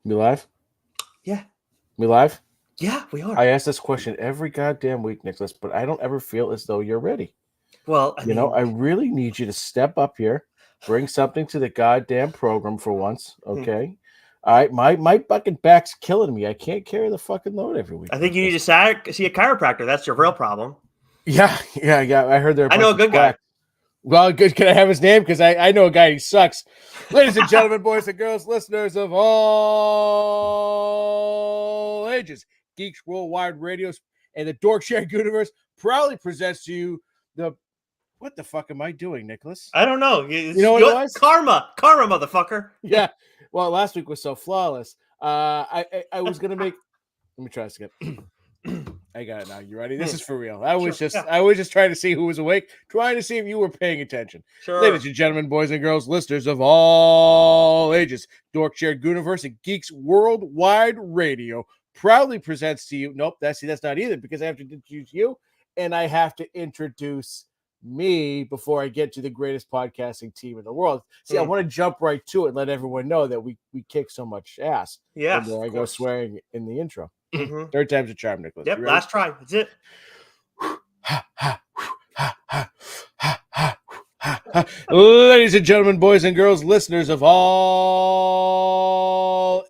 We live? Yeah. We live? Yeah, we are. I ask this question every goddamn week, Nicholas, but I don't ever feel as though you're ready. Well, I really need you to step up here, bring something to the goddamn program for once, okay? All right, my fucking back's killing me. I can't carry the fucking load every week, I think you need Nicholas. to see a chiropractor. That's your real problem. Yeah. I heard there are a I know bunch a of good guy. quacks. Well, good. Can I have his name? Because I know a guy. He sucks. Ladies and gentlemen, boys and girls, listeners of all ages, Geeks Worldwide Radios and the Dorkshire Universe proudly presents to you the. What the fuck am I doing, Nicholas? I don't know. You know what it was? Karma, motherfucker. Yeah. Well, last week was so flawless. I was gonna make. Let me try this again. I got it now. You ready? This is for real. I was just trying to see who was awake, trying to see if you were paying attention. Sure. Ladies and gentlemen, boys and girls, listeners of all ages, Dorkshire Universe and Geeks Worldwide Radio proudly presents to you. Nope, that's not either, because I have to introduce you and I have to introduce me before I get to the greatest podcasting team in the world. See, I want to jump right to it and let everyone know that we kick so much ass. Yeah. And there I go swearing in the intro. Mm-hmm. Third time's a charm, Nicholas. Yep, last try. That's it. Ladies and gentlemen, boys and girls, listeners of all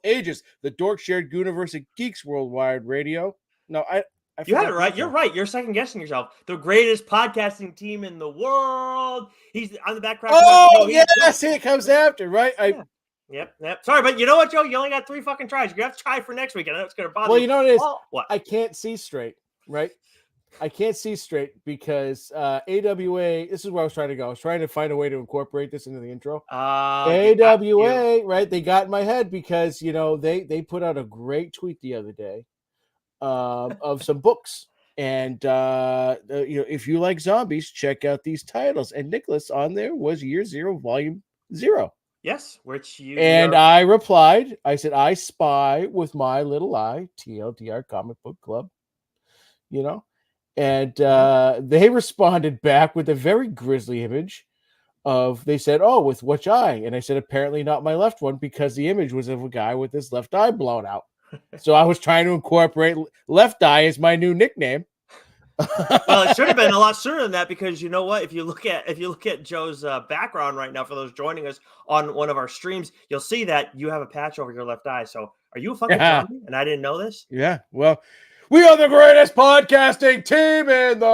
ages, the Dorkshire Universe and Geeks Worldwide Radio. No, I you had it right. You're right. You're second guessing yourself. The greatest podcasting team in the world. He's on the background. Oh, yeah. See, it comes after, right? Yep. Sorry, but you know what, Joe? You only got 3 fucking tries. You're going to have to try for next week. I know it's going to bother you. Well, you know what it is? What? I can't see straight, right? I can't see straight because AWA, this is where I was trying to go. I was trying to find a way to incorporate this into the intro. AWA, right? They got in my head because, they put out a great tweet the other day of some books. And, if you like zombies, check out these titles. And Nicholas on there was Year Zero, Volume 0. Yes, which you... And I replied, I said, I spy with my little eye, TLDR Comic Book Club, and they responded back with a very grisly image they said, oh, with which eye? And I said, apparently not my left one, because the image was of a guy with his left eye blown out. So I was trying to incorporate left eye as my new nickname. Well, it should have been a lot sooner than that, because you know what? If you look at Joe's background right now, for those joining us on one of our streams, you'll see that you have a patch over your left eye. So are you a fucking zombie? And I didn't know this? Yeah. Well, we are the greatest podcasting team in the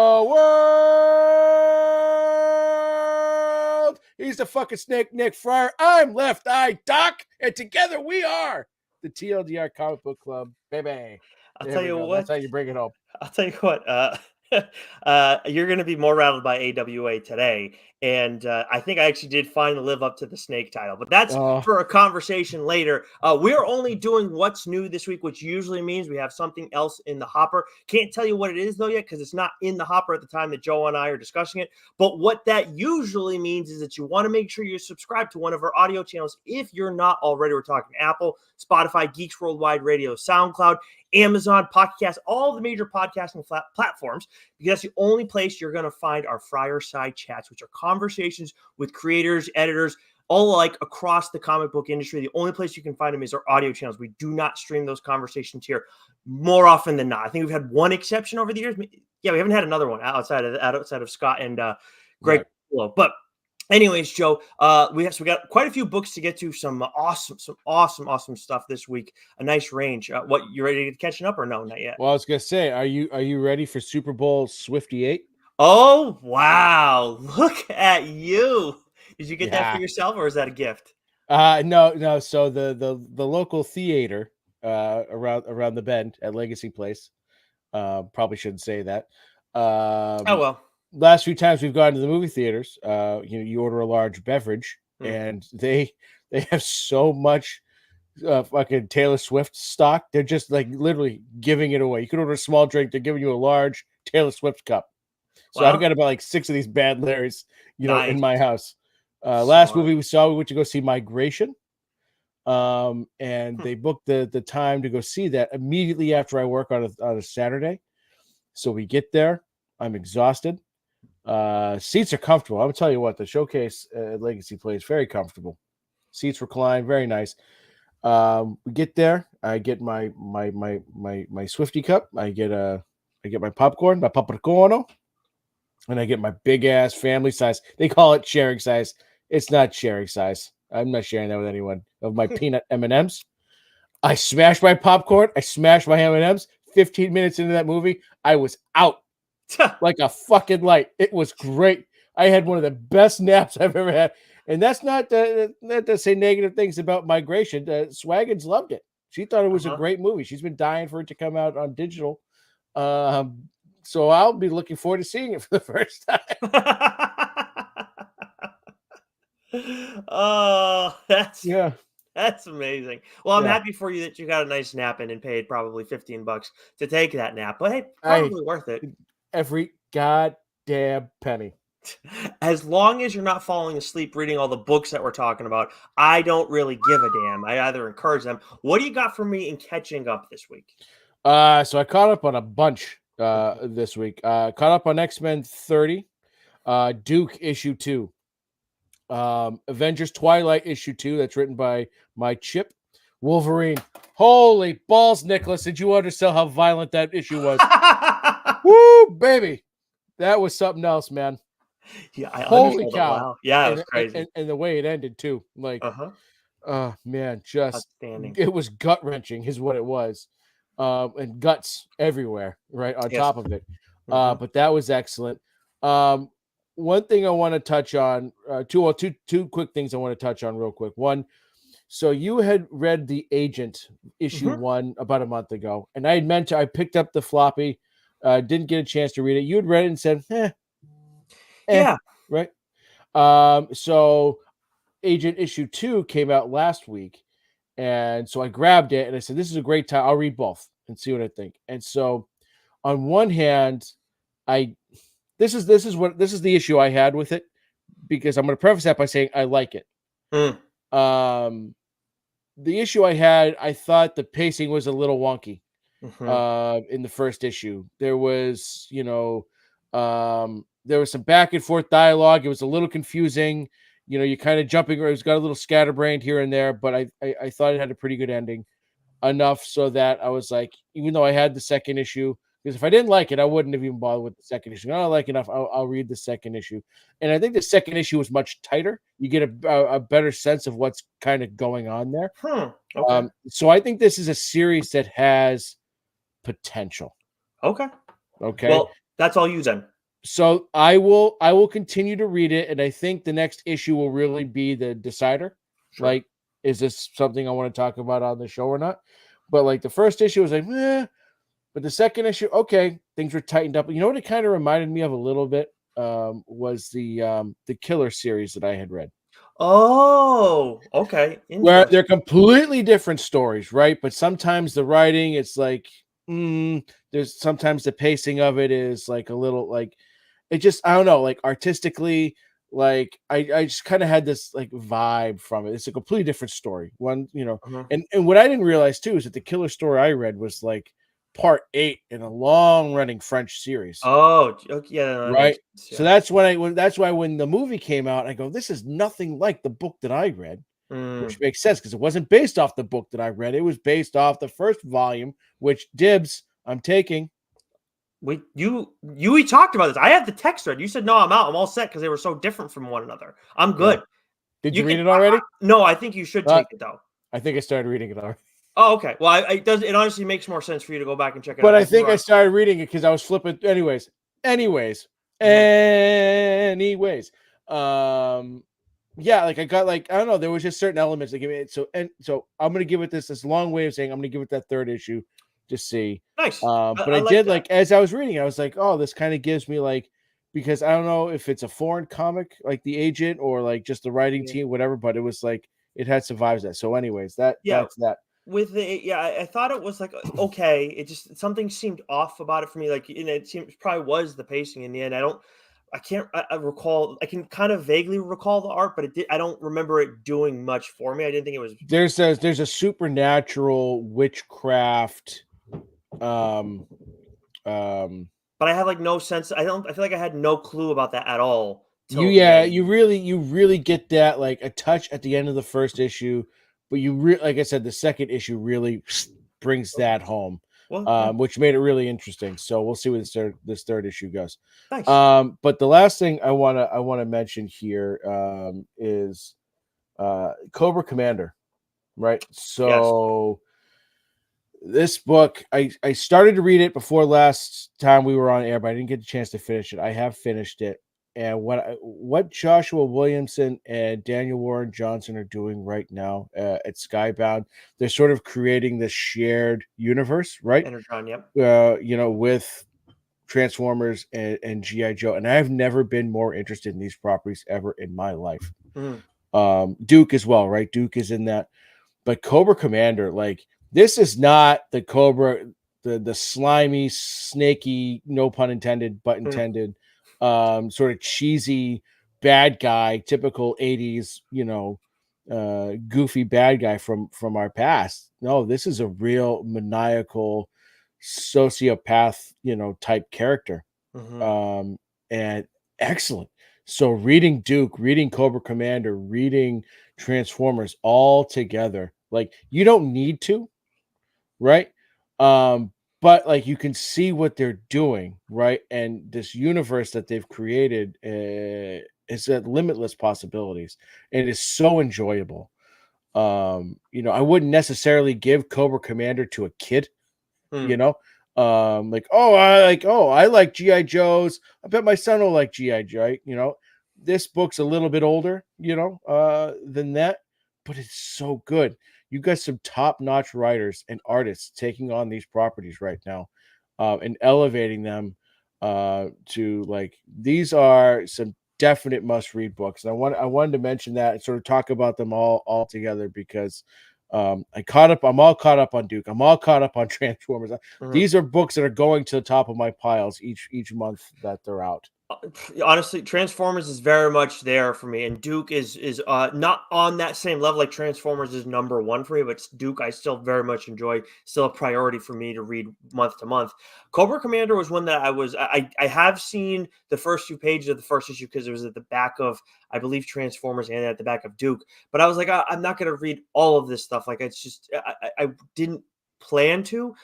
world. He's the fucking snake, Nick Friar. I'm Left Eye Doc, and together we are the TLDR Comic Book Club, baby. I'll tell you what. That's how you bring it home. I'll tell you what. You're going to be more rattled by AWA today. And I think I actually did finally live up to the snake title, but that's for a conversation later. We're only doing what's new this week, which usually means we have something else in the hopper. Can't tell you what it is though yet, because it's not in the hopper at the time that Joe and I are discussing it. But what that usually means is that you want to make sure you're subscribed to one of our audio channels. If you're not already, we're talking Apple, Spotify, Geeks Worldwide Radio, SoundCloud, Amazon, Podcast, all the major podcasting platforms, because that's the only place you're going to find our Friar Side Chats, which are conversations with creators, editors, all like across the comic book industry. The only place you can find them is our audio channels. We do not stream those conversations here more often than not. I think we've had one exception over the years. Yeah, we haven't had another one outside of Scott and Greg. Right. But anyways, Joe, we got quite a few books to get to. Some awesome stuff this week. A nice range. What, you ready to get catching up or no? Not yet. Well, I was gonna say, are you ready for Super Bowl Swifty 8? Oh wow! Look at you. Did you get that for yourself, or is that a gift? No. So the local theater around the bend at Legacy Place. Probably shouldn't say that. Oh well. Last few times we've gone to the movie theaters, you order a large beverage, and they have so much fucking Taylor Swift stock. They're just like literally giving it away. You could order a small drink, they're giving you a large Taylor Swift cup. So I've got about like 6 of these bad Larrys, nice. In my house. Last movie we went to go see Migration. And they booked the time to go see that immediately after I work on a Saturday. So we get there. I'm exhausted. Seats are comfortable. I'm gonna tell you what, the showcase at Legacy Place very comfortable. Seats recline, very nice. We get there. I get my Swifty cup. I get my popcorn, my popcorno, and I get my big ass family size. They call it sharing size. It's not sharing size. I'm not sharing that with anyone. Of my peanut M&Ms. I smashed my popcorn. I smashed my M&Ms. 15 minutes into that movie, I was out like a fucking light. It was great. I had one of the best naps I've ever had. And that's not to say negative things about Migration. Swaggins loved it. She thought it was a great movie. She's been dying for it to come out on digital. So I'll be looking forward to seeing it for the first time. Oh, Yeah. That's amazing. Well, I'm Yeah. happy for you that you got a nice nap in and paid probably $15 to take that nap. But hey, probably worth it. Every goddamn penny. As long as you're not falling asleep reading all the books that we're talking about, I don't really give a damn. I either encourage them. What do you got for me in catching up this week? So I caught up on a bunch this week. Caught up on X-Men 30, Duke issue 2. Avengers Twilight issue 2, that's written by my Chip. Wolverine. Holy balls, Nicholas. Did you understand how violent that issue was? Woo, baby. That was something else, man. Yeah, I holy understand. cow. Wow. Yeah, it was crazy. And the way it ended too. Like, man, just outstanding. It was gut-wrenching is what it was. And guts everywhere, right on top of it. But that was excellent. One thing I want to touch on, two quick things I want to touch on real quick. One, so you had read The Agent issue 1 about a month ago, and I had meant I picked up the floppy, didn't get a chance to read it. You had read it and said, yeah, right. So Agent issue 2 came out last week, and so I grabbed it and I said, this is a great time. I'll read both and see what I think. And so on one hand, this is the issue I had with it, because I'm going to preface that by saying I like it. The issue I had, I thought the pacing was a little wonky in the first issue. There was, there was some back and forth dialogue. It was a little confusing. You're kind of jumping, or it's got a little scatterbrained here and there, but I thought it had a pretty good ending, enough so that I was like, even though I had the second issue, because if I didn't like it, I wouldn't have even bothered with the second issue. I don't like enough. I'll read the second issue. And I think the second issue was much tighter. You get a better sense of what's kind of going on there. Okay. So I think this is a series that has potential. Okay. Okay. Well, that's all you then. So I will continue to read it, and I think the next issue will really be the decider. Sure. Like, is this something I want to talk about on the show or not? But like the first issue was like, but the second issue, okay, things were tightened up. You know what it kind of reminded me of a little bit was the Killer series that I had read. Oh, okay. Where they're completely different stories, right? But sometimes the writing, it's like, there's sometimes the pacing of it is like a little like, it just, I don't know, like artistically, like I just kind of had this like vibe from it. It's a completely different story. One, and what I didn't realize too is that the Killer story I read was like part 8 in a long running French series. Oh, yeah, right. So that's why when the movie came out, I go, this is nothing like the book that I read, which makes sense because it wasn't based off the book that I read. It was based off the first volume, which dibs I'm taking. We talked about this. I had the text thread. You said no, I'm out. I'm all set because they were so different from one another. I'm good. Yeah. Did you read it already? No, I think you should take it though. I think I started reading it already. Oh, okay. Well, it honestly makes more sense for you to go back and check it out. But I think I started reading it because I was flipping. Anyways. Yeah, like I got like, I don't know, there was just certain elements that give it. So I'm gonna give it this long way of saying I'm gonna give it that third issue to see. Nice. But I did like as I was reading, I was like, oh, this kind of gives me like, because I don't know if it's a foreign comic like The Agent or like just the writing team, whatever, but it was like it had some vibes that. So anyways, that's that. With the I thought it was like okay, it just something seemed off about it for me. Like, and it seems probably was the pacing in the end. I can't recall. I can kind of vaguely recall the art, but I don't remember it doing much for me. I didn't think it was. There's a supernatural witchcraft. But I have like no sense. I feel like I had no clue about that at all. You really get that like a touch at the end of the first issue. but like I said, the second issue really brings Okay. that home, Well, yeah. which made it really interesting. So we'll see where this third issue goes. Nice. But the last thing I wanna mention here is Cobra Commander, right? Yes. So this book, I started to read it before last time we were on air, but I didn't get the chance to finish it. I have finished it, and what Joshua Williamson and Daniel Warren Johnson are doing right now at Skybound, they're sort of creating this shared universe, right? Energon, yep. With Transformers and GI Joe, and I've never been more interested in these properties ever in my life. Duke as well, right? Duke is in that, but Cobra Commander, like, this is not the Cobra, the slimy, snaky, no pun intended, but intended, sort of cheesy bad guy, typical 80s, goofy bad guy from our past. No, this is a real maniacal sociopath, type character. And excellent. So reading Duke, reading Cobra Commander, reading Transformers all together, like, you don't need to, right? But like, you can see what they're doing, right? And this universe that they've created is at limitless possibilities, and it is so enjoyable. I wouldn't necessarily give Cobra Commander to a kid, you know. I like GI Joes. I bet my son will like GI Joe, right? This book's a little bit older, than that, but it's so good. You got some top-notch writers and artists taking on these properties right now, and elevating them to, like, these are some definite must-read books. And I wanted to mention that and sort of talk about them all together, because I'm all caught up on Duke. I'm all caught up on Transformers. These are books that are going to the top of my piles each month that they're out. Honestly, Transformers is very much there for me, and Duke is not on that same level. Like, Transformers is number one for me, but Duke I still very much enjoy. Still a priority for me to read month to month. Cobra Commander was one that I have seen the first few pages of the first issue, because it was at the back of, I believe, Transformers, and at the back of Duke. But I was like, I'm not going to read all of this stuff. Like, it's just I didn't plan to.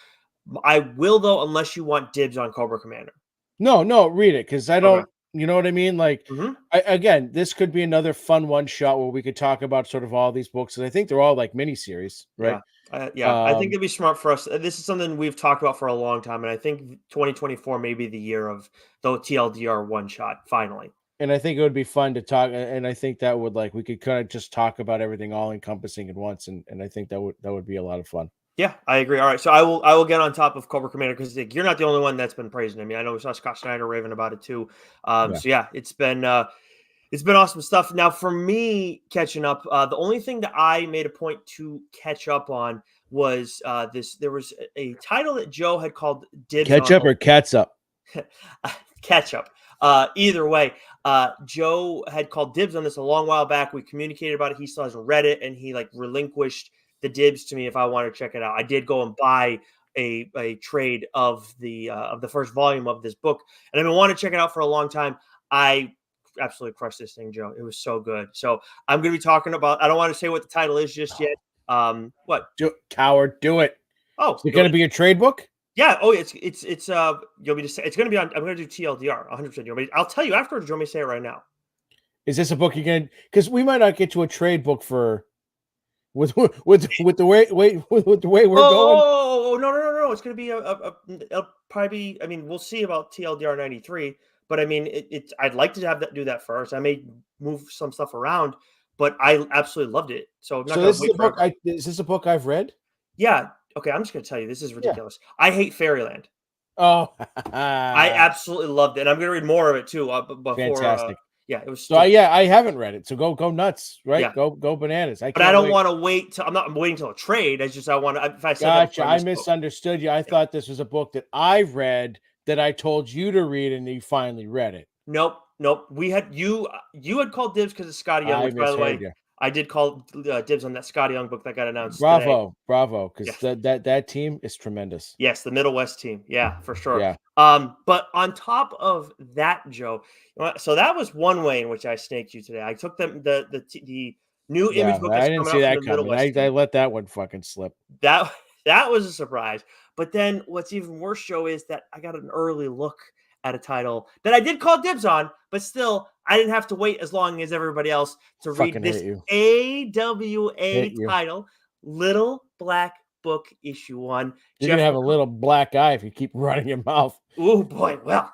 I will, though, unless you want dibs on Cobra Commander. No, read it, because I Okay. don't, you know what I mean? Like, again, this could be another fun one shot where we could talk about sort of all these books, and I think they're all like miniseries, right? Yeah. I think it'd be smart for us. This is something we've talked about for a long time, and I think 2024 may be the year of the TLDR one shot finally. And I think it would be fun to talk, and I think that would, like, we could kind of just talk about everything all encompassing at once, and I think that would be a lot of fun. Yeah, I agree. All right, so I will get on top of Cobra Commander, because you're not the only one that's been praising it. I mean, I know we saw Scott Snyder raving about it too. Yeah. So yeah, it's been awesome stuff. Now, for me, catching up, the only thing that I made a point to catch up on was this. There was a title that Joe had called dibs on. Ketchup or cats up? Catch up. Either way, Joe had called dibs on this a long while back. We communicated about it. He still hasn't read it, and he relinquished the dibs to me if I want to check it out. I did go and buy a trade of the first volume of this book, and I've been wanting to check it out for a long time. I absolutely crushed this thing, Joe. It was so good. So I'm going to be talking about. I don't want to say what the title is just yet. What? Coward, do it. Oh, is it going to be a trade book? Yeah. Oh, it's you'll be to say it's going to be on. I'm going to do TLDR 100%. I'll tell you afterwards. Do you want me to say it right now? Is this a book again? Because we might not get to a trade book for with the way we're going. Oh no! It's going to be it'll probably be. I mean, we'll see about TLDR 93, but I mean, it's. I'd like to do that first. I may move some stuff around, but I absolutely loved it. So I'm not going to wait for. Is this a book I've read? Yeah. Okay. I'm just going to tell you, this is ridiculous. Yeah. I hate Fairyland. Oh, I absolutely loved it. And I'm going to read more of it too. Before. Fantastic. Yeah, it was. So I haven't read it. So go nuts, right? Yeah. Go bananas. But I don't want to wait. I'm not waiting till a trade. It's just I want to. If I said gotcha, I misunderstood you. I thought this was a book that I read that I told you to read, and you finally read it. Nope. We had you had called dibs because of Scotty Young. Which, by the way, I did call dibs on that Scotty Young book that got announced. Bravo, because that team is tremendous. Yes, the Middle West team. Yeah, for sure. Yeah. But on top of that, Joe, so that was one way in which I snaked you today. I took the New image book I that's didn't coming see out from that the Middle coming. West I team. let that one fucking slip. That that was a surprise. But then what's even worse, Joe, is that I got an early look at a title that I did call dibs on, but still I didn't have to wait as long as everybody else to read Fucking this hate you. AWA Hate you. title, Little Black Book issue 1. You're gonna Jeff have a little black eye if you keep running your mouth. Oh boy, well,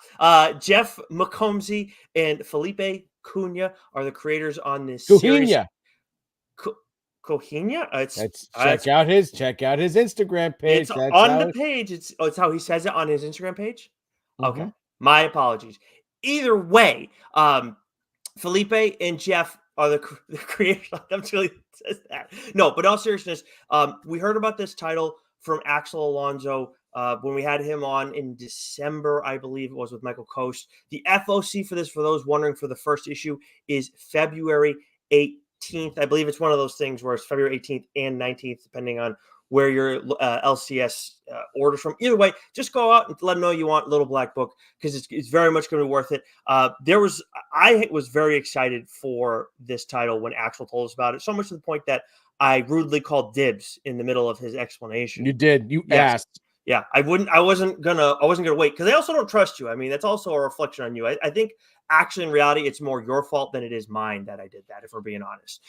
Jeff McComsey and Felipe Cunha are the creators on this series. Kuhinya. Co- Cohinia? That's check out his Instagram It's page. That's on the how. page. It's how he says it on his Instagram page. Okay, Mm-hmm. my apologies. Either way, Felipe and Jeff are the creators. I'm really says that. No, but in all seriousness, we heard about this title from Axel Alonso when we had him on in December, I believe it was with Michael Coast. The FOC for this, for those wondering, for the first issue is February 18th. I believe it's one of those things where it's February 18th and 19th, depending on where your LCS orders from. Either way, just go out and let them know you want Little Black Book because it's very much going to be worth it. I was very excited for this title when Axel told us about it, so much to the point that I rudely called dibs in the middle of his explanation. You did. You Yes. asked. Yeah, I wasn't gonna wait because I also don't trust you. I mean, that's also a reflection on you. I think actually in reality, it's more your fault than it is mine that I did that, if we're being honest.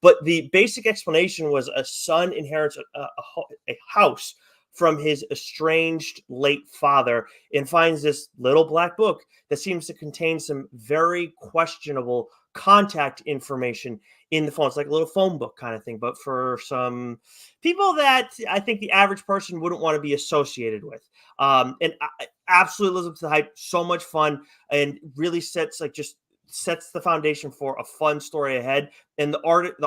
But the basic explanation was a son inherits a house from his estranged late father and finds this little black book that seems to contain some very questionable contact information in the phone. It's like a little phone book kind of thing, but for some people that I think the average person wouldn't want to be associated with. And I absolutely lives up to the hype. So much fun and really sets the foundation for a fun story ahead. And the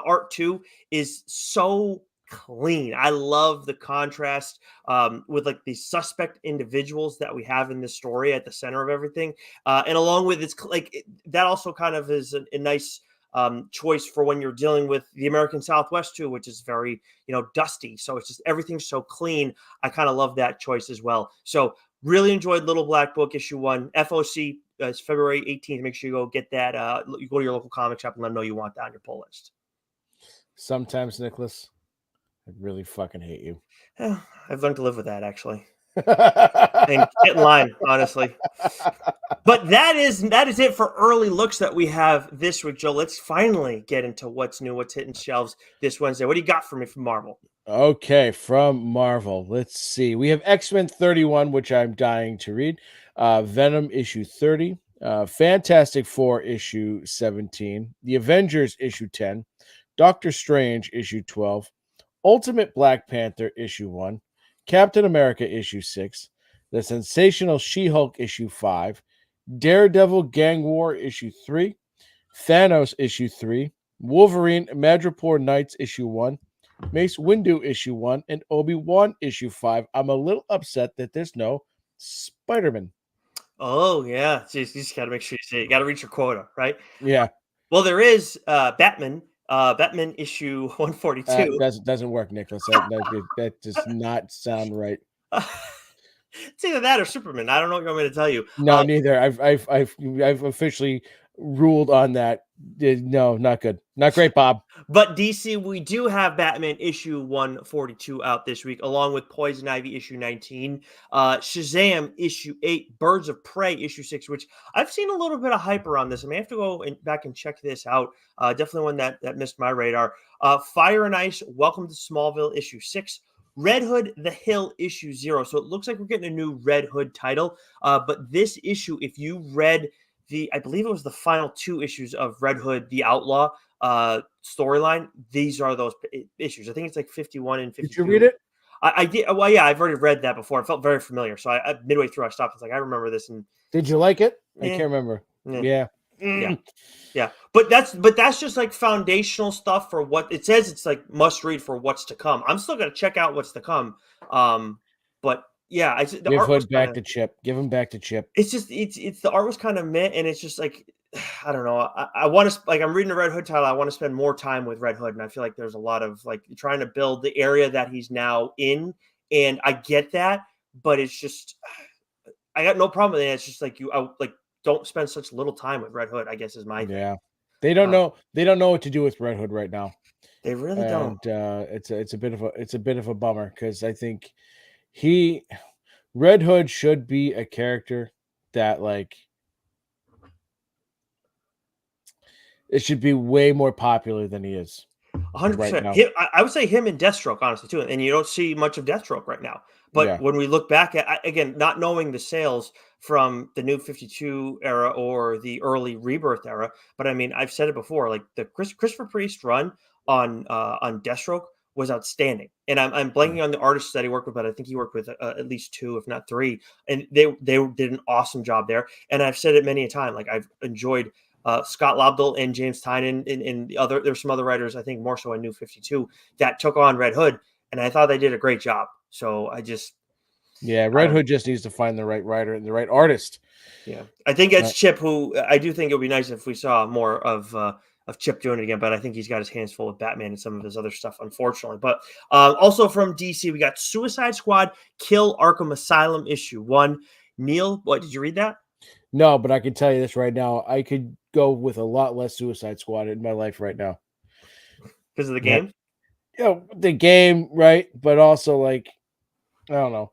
art too is so clean. I love the contrast with like the suspect individuals that we have in this story at the center of everything. And along with that also kind of is a nice choice for when you're dealing with the American Southwest too, which is very, dusty. So it's just everything's so clean. I kind of love that choice as well. So really enjoyed Little Black Book issue 1. FOC is February 18th. Make sure you go get that. You go to your local comic shop and let them know you want that on your pull list. Sometimes, Nicholas, I really fucking hate you. I've learned to live with that, actually. And get in line, honestly. But that is it for early looks that we have this week, Joe. Let's finally get into what's new, what's hitting shelves this Wednesday. What do you got for me from Marvel? Okay, from Marvel. Let's see. We have X-Men 31, which I'm dying to read. Venom issue 30. Fantastic Four issue 17. The Avengers issue 10. Doctor Strange issue 12. Ultimate Black Panther issue 1. Captain America issue 6. The Sensational She-Hulk issue 5. Daredevil Gang War issue 3. Thanos issue 3. Wolverine Madripoor Knights issue 1. Mace Windu issue 1 and Obi-Wan issue 5. I'm a little upset that there's no Spider-Man. Oh yeah, you just got to make sure you say it. You got to reach your quota, right? Yeah. Well, there is Batman. Batman issue 142. Doesn't work, Nicholas. That does not sound right. It's either that or Superman. I don't know what you want me to tell you. No, neither. I've officially ruled on that. No, not good. Not great, Bob. But DC, we do have Batman issue 142 out this week, along with Poison Ivy issue 19, Shazam issue 8, Birds of Prey issue 6, which I've seen a little bit of hype around this. I may have to go back and check this out. Definitely one that missed my radar. Fire and Ice, Welcome to Smallville issue 6. Red Hood, The Hill, issue 0. So it looks like we're getting a new Red Hood title. But this issue, if you read I believe it was the final 2 issues of Red Hood, The Outlaw storyline, these are those issues. I think it's like 51 and 52. Did you read it? I did. Well, yeah, I've already read that before. It felt very familiar. So I midway through, I stopped. It's like, I remember this. And Did you like it? I Yeah. can't remember. Yeah. Yeah. Yeah. But that's just like foundational stuff for what it says. It's like must read for what's to come. I'm still going to check out what's to come. But yeah, Give Hood back to Chip. Give him back to Chip. It's just it's the art was kind of meh, and it's just like I don't know. I want to I'm reading a Red Hood title. I want to spend more time with Red Hood, and I feel like there's a lot of like trying to build the area that he's now in, and I get that, but it's just I got no problem with it. It's just like don't spend such little time with Red Hood, I guess is my thing. Yeah. They don't know. They don't know what to do with Red Hood right now, They really don't. and it's a bit of a bummer because I think he Red Hood should be a character that like it should be way more popular than he is right 100%. now. I would say him and Deathstroke, honestly, too. And you don't see much of Deathstroke right now. But Yeah, when we look back at, again, not knowing the sales from the new 52 era or the early Rebirth era, but I mean, I've said it before, like the Christopher Priest run on Deathstroke was outstanding. And I'm yeah, blanking on the artists that he worked with, but I think he worked with at least two, if not three, and they did an awesome job there. And I've said it many a time, like I've enjoyed Scott Lobdell and James Tynan and the other. There's some other writers, I think more so in New 52, that took on Red Hood, and I thought they did a great job. So yeah. I Red don't. Hood just needs to find the right writer and the right artist. Yeah, I think it's Chip. Who I do think it would be nice if we saw more of Chip doing it again. But I think he's got his hands full with Batman and some of his other stuff, unfortunately. But also from DC, we got Suicide Squad: Kill Arkham Asylum issue 1. Neil, what did you read that? No, but I can tell you this right now. I could go with a lot less Suicide Squad in my life right now. Because of the Yeah, game? the game, right? But also like I don't know.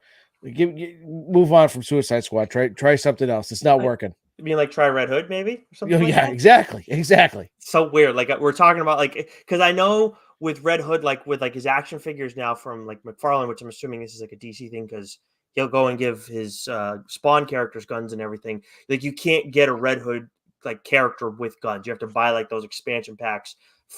Move on from Suicide Squad. Try something else. It's not working. You mean like try Red Hood maybe or something like Yeah, that? exactly. So weird. Like we're talking about like because I know with Red Hood, like with like his action figures now from like McFarlane, which I'm assuming this is like a DC thing because he'll go and give his Spawn characters guns and everything. Like you can't get a Red Hood like character with guns. You have to buy like those expansion packs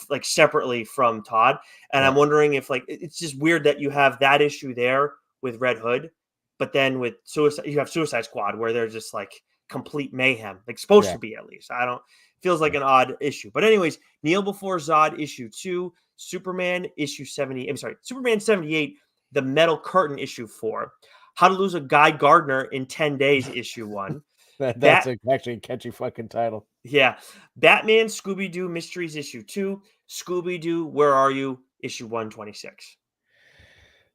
like separately from Todd. And Yeah, I'm wondering if like it's just weird that you have that issue there with Red Hood, but then with Suicide you have Suicide Squad where they're just like complete mayhem, like supposed yeah. to be at least. I don't feels like an odd issue. But anyways, Kneel Before Zod issue 2, Superman issue 70. I'm sorry, Superman 78, The Metal Curtain issue 4, How to Lose a Guy Gardner in 10 Days issue 1. That's Bat actually a catchy fucking title. yeah, Batman Scooby Doo Mysteries issue 2, Scooby Doo Where Are You issue 126.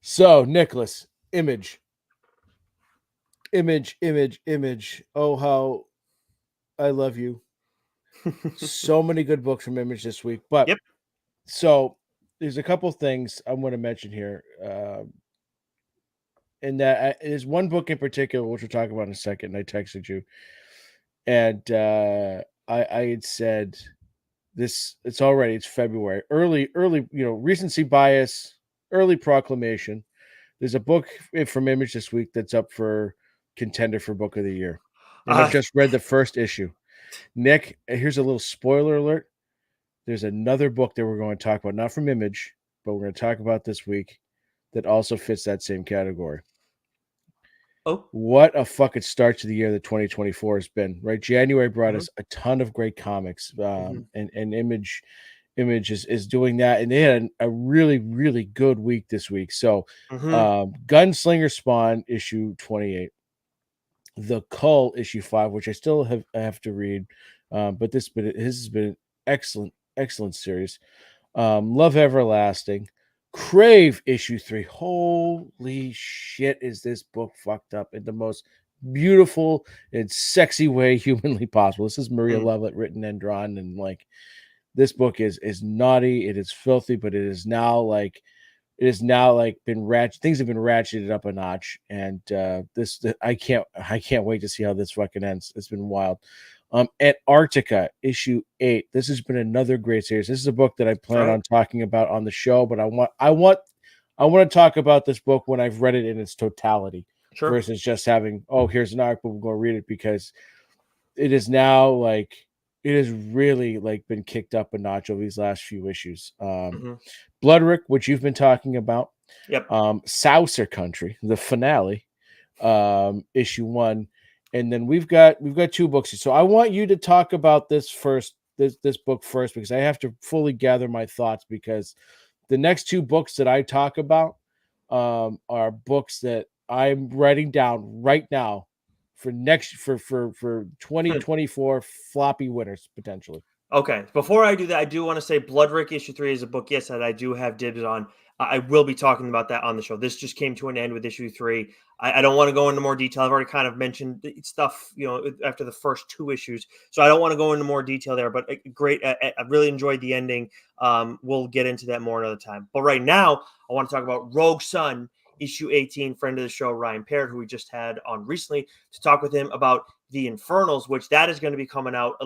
So, Nicholas, image. Oh, how I love you. So many good books from Image this week. But Yep. so there's a couple things I want to mention here. And that is one book in particular, which we'll talk about in a second. And I texted you, and I had said this. It's February, early. Recency bias, early proclamation. There's a book from Image this week that's up for contender for Book of the Year, and I've Uh, just read the first issue. Nick, here's a little spoiler alert. There's another book that we're going to talk about, not from Image, but we're going to talk about this week that also fits that same category. oh. What a fucking start to the year that 2024 has been, right? January brought Mhm, us a ton of great comics, mhm, and Image is doing that, and they had a really, really good week this week. So, mhm. Gunslinger Spawn issue 28, The Cull issue 5, which I have to read, but this has been an excellent series. Love Everlasting, Crave issue 3. Holy shit, is this book fucked up in the most beautiful and sexy way humanly possible. This is Maria Mm. Lovett written and drawn, and like this book is naughty, it is filthy, but it is now like been things have been ratcheted up a notch, and I can't wait to see how this fucking ends. It's been wild. Antarctica issue 8. This has been another great series. This is a book that I That's plan right. on talking about on the show, but I want to talk about this book when I've read it in its totality Sure. versus just having, oh, here's an arc, but we're going to read it, because it is now like it has really like been kicked up a notch over these last few issues. Mhm. Bloodrick, which you've been talking about, Yep. Saucer Country, the finale, issue 1, and then we've got 2 books. So I want you to talk about this book first, because I have to fully gather my thoughts, because the next 2 books that I talk about are books that I'm writing down right now for 2024 floppy winners potentially. Okay. Before I do that, I do want to say Bloodrick issue 3 is a book, yes, that I do have dibs on. I will be talking about that on the show. This just came to an end with issue 3. I don't want to go into more detail. I've already kind of mentioned stuff, after the first 2 issues. So I don't want to go into more detail there, but great. I really enjoyed the ending. We'll get into that more another time. But right now, I want to talk about Rogue Sun, issue 18, friend of the show, Ryan Parrott, who we just had on recently, to talk with him about the Infernals, which that is going to be coming out,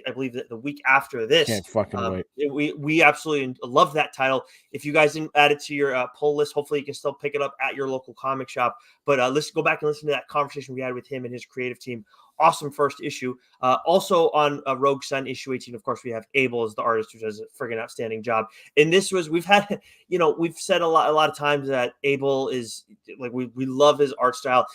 I believe, that the week after this. Can't fucking wait. We absolutely love that title. If you guys didn't add it to your pull list, hopefully you can still pick it up at your local comic shop. But let's go back and listen to that conversation we had with him and his creative team. Awesome first issue. Also on Rogue Sun issue 18, of course, we have Abel as the artist, who does a friggin' outstanding job. And this was, we've said a lot of times that Abel is like, we love his art style,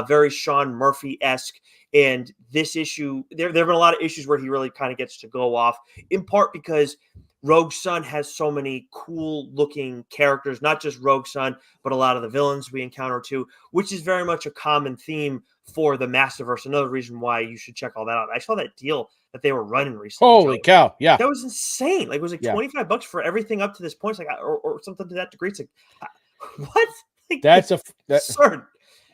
very Sean Murphy-esque. And this issue, there have been a lot of issues where he really kind of gets to go off, in part because Rogue Sun has so many cool looking characters, not just Rogue Sun, but a lot of the villains we encounter too, which is very much a common theme for the Masterverse. Another reason why you should check all that out. I saw that deal that they were running recently. Holy cow. Yeah. That was insane. Like, it was like $25 for everything up to this point. It's like, or something to that degree. It's like, what? Like, that's absurd.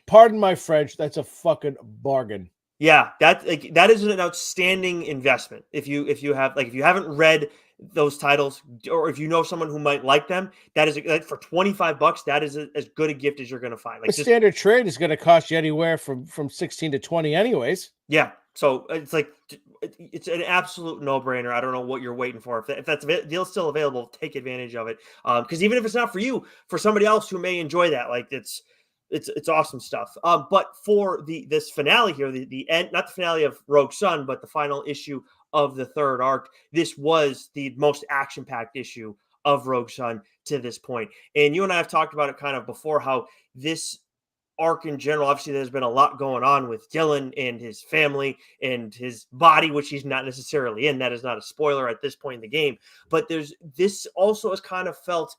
Pardon my French. That's a fucking bargain. Yeah, that is an outstanding investment. If you haven't read those titles, or if you know someone who might like them, that is for $25. That is as good a gift as you're going to find. Like, the standard trade is going to cost you anywhere from 16 to 20 anyways. Yeah, so it's like, it's an absolute no-brainer. I don't know what you're waiting for. If that's deal still available, take advantage of it. Because even if it's not for you, for somebody else who may enjoy that, like, it's awesome stuff. But for this finale here, the end, not the finale of Rogue Sun, but the final issue of the third arc, this was the most action-packed issue of Rogue Sun to this point. And you and I have talked about it kind of before, how this arc in general, obviously there's been a lot going on with Dylan and his family and his body, which he's not necessarily in. That is not a spoiler at this point in the game. But this also has kind of felt